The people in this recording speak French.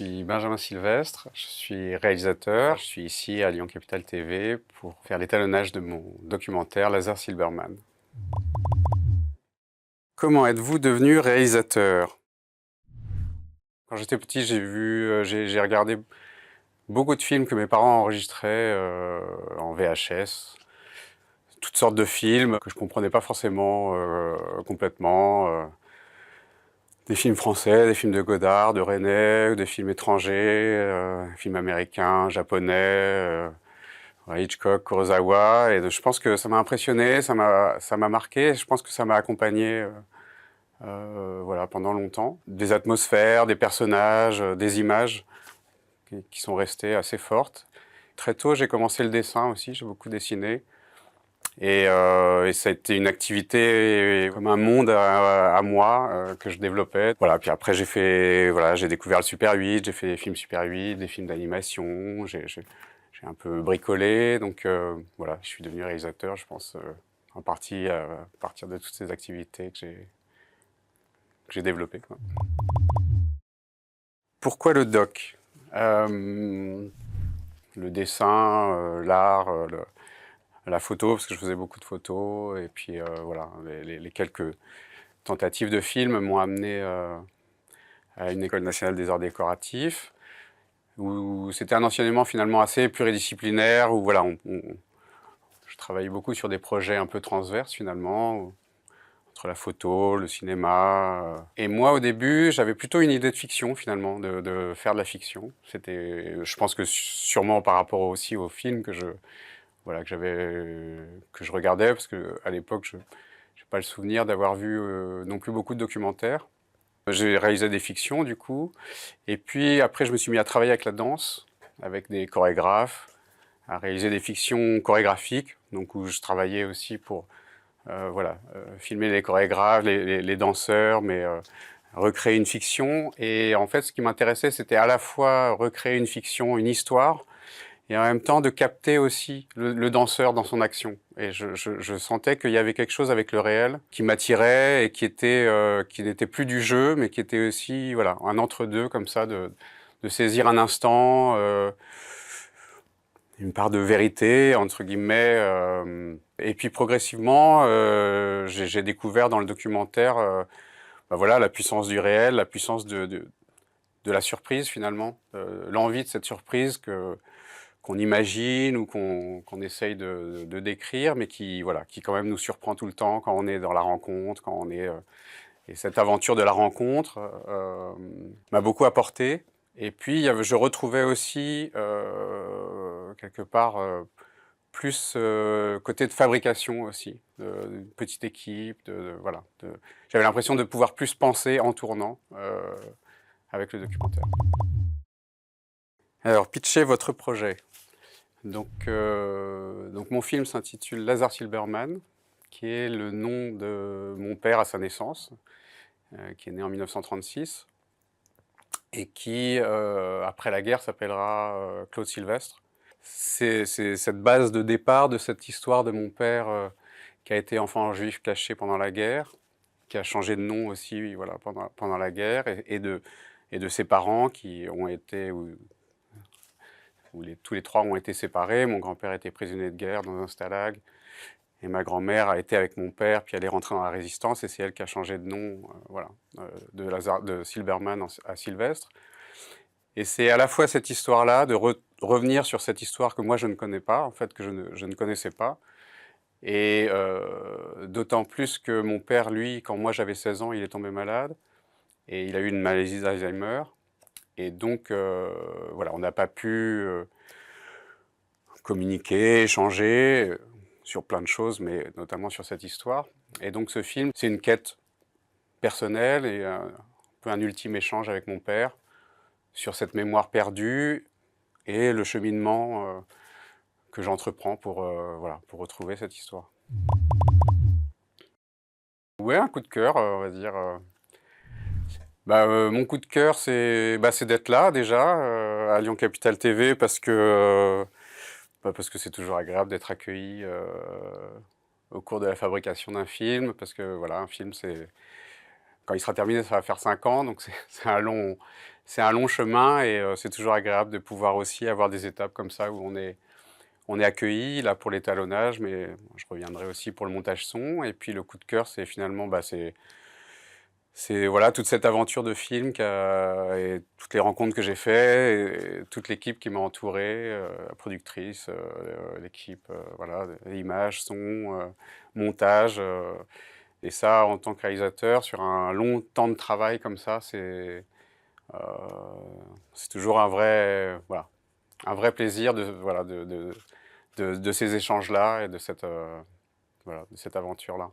suis Benjamin Sylvestre, je suis réalisateur. Je suis ici à Lyon Capital TV pour faire l'étalonnage de mon documentaire Lazare Silberman. Comment êtes-vous devenu réalisateur? Quand j'étais petit, j'ai regardé beaucoup de films que mes parents enregistraient en VHS. Toutes sortes de films que je comprenais pas forcément complètement. Des films français, des films de Godard, de Resnais, des films étrangers, des films américains, japonais, Hitchcock, Kurosawa. Et je pense que ça m'a impressionné, ça m'a marqué. Je pense que ça m'a accompagné voilà, pendant longtemps. Des atmosphères, des personnages, des images qui sont restées assez fortes. Très tôt, j'ai commencé le dessin aussi, j'ai beaucoup dessiné. Et ça a été une activité comme un monde à moi que je développais. Voilà. Puis après j'ai découvert le Super 8, j'ai fait des films Super 8, des films d'animation, j'ai un peu bricolé. Donc voilà, je suis devenu réalisateur, je pense, en partie à partir de toutes ces activités que j'ai développées, quoi. Pourquoi le doc? Le dessin, l'art, la photo, parce que je faisais beaucoup de photos, et puis voilà, les quelques tentatives de films m'ont amené à une école nationale des arts décoratifs, où c'était un enseignement finalement assez pluridisciplinaire, où voilà, je travaillais beaucoup sur des projets un peu transverses finalement, entre la photo, le cinéma. Et moi au début, j'avais plutôt une idée de fiction finalement, de faire de la fiction. C'était, je pense que sûrement par rapport aussi aux films voilà, que je regardais, parce qu'à l'époque, je n'ai pas le souvenir d'avoir vu non plus beaucoup de documentaires. J'ai réalisé des fictions, du coup, et puis après, je me suis mis à travailler avec la danse, avec des chorégraphes, à réaliser des fictions chorégraphiques, donc où je travaillais aussi pour voilà, filmer les chorégraphes, les danseurs, mais recréer une fiction. Et en fait, ce qui m'intéressait, c'était à la fois recréer une fiction, une histoire, et en même temps de capter aussi le danseur dans son action. Et je sentais qu'il y avait quelque chose avec le réel qui m'attirait et qui n'était plus du jeu, mais qui était aussi voilà, un entre-deux comme ça, de saisir un instant, une part de vérité, entre guillemets. Et puis progressivement, j'ai découvert dans le documentaire bah voilà, la puissance du réel, la puissance de la surprise finalement, l'envie de cette surprise qu'on imagine ou qu'on essaye de décrire, mais voilà, qui quand même nous surprend tout le temps quand on est dans la rencontre, quand on est... et cette aventure de la rencontre m'a beaucoup apporté. Et puis, je retrouvais aussi, quelque part, plus côté de fabrication aussi, d'une petite équipe, voilà. J'avais l'impression de pouvoir plus penser en tournant avec le documentaire. Alors, pitchez votre projet. Donc mon film s'intitule Lazare Silberman, qui est le nom de mon père à sa naissance, qui est né en 1936, et qui, après la guerre, s'appellera Claude Sylvestre. C'est cette base de départ de cette histoire de mon père qui a été enfant juif caché pendant la guerre, qui a changé de nom aussi voilà, pendant la guerre, et de ses parents qui ont été... où tous les trois ont été séparés. Mon grand-père était prisonnier de guerre dans un stalag, et ma grand-mère a été avec mon père, puis elle est rentrée dans la résistance, et c'est elle qui a changé de nom, voilà, de Silberman à Sylvestre. Et c'est à la fois cette histoire-là, de revenir sur cette histoire que moi je ne connais pas, en fait, que je ne connaissais pas, et d'autant plus que mon père, lui, quand moi j'avais 16 ans, il est tombé malade, et il a eu une maladie d'Alzheimer, et donc voilà, on n'a pas pu communiquer, échanger sur plein de choses, mais notamment sur cette histoire. Et donc ce film, c'est une quête personnelle et un peu un ultime échange avec mon père sur cette mémoire perdue et le cheminement que j'entreprends voilà, pour retrouver cette histoire. Ouais, un coup de cœur, on va dire. Mon coup de cœur, c'est d'être là déjà, à Lyon Capital TV, parce que c'est toujours agréable d'être accueilli au cours de la fabrication d'un film, parce que voilà, un film, quand il sera terminé, ça va faire 5 ans, donc c'est un long chemin et c'est toujours agréable de pouvoir aussi avoir des étapes comme ça où on est accueilli, là, pour l'étalonnage, mais je reviendrai aussi pour le montage son et puis le coup de cœur, c'est finalement, bah, c'est voilà, toute cette aventure de film et toutes les rencontres que j'ai fait et toute l'équipe qui m'a entouré, la productrice, l'équipe, voilà, images, son, montage, et ça, en tant que réalisateur, sur un long temps de travail comme ça, heu, c'est toujours un vrai, voilà, un vrai plaisir de voilà, de ces échanges-là et de cette, voilà, de cette aventure-là.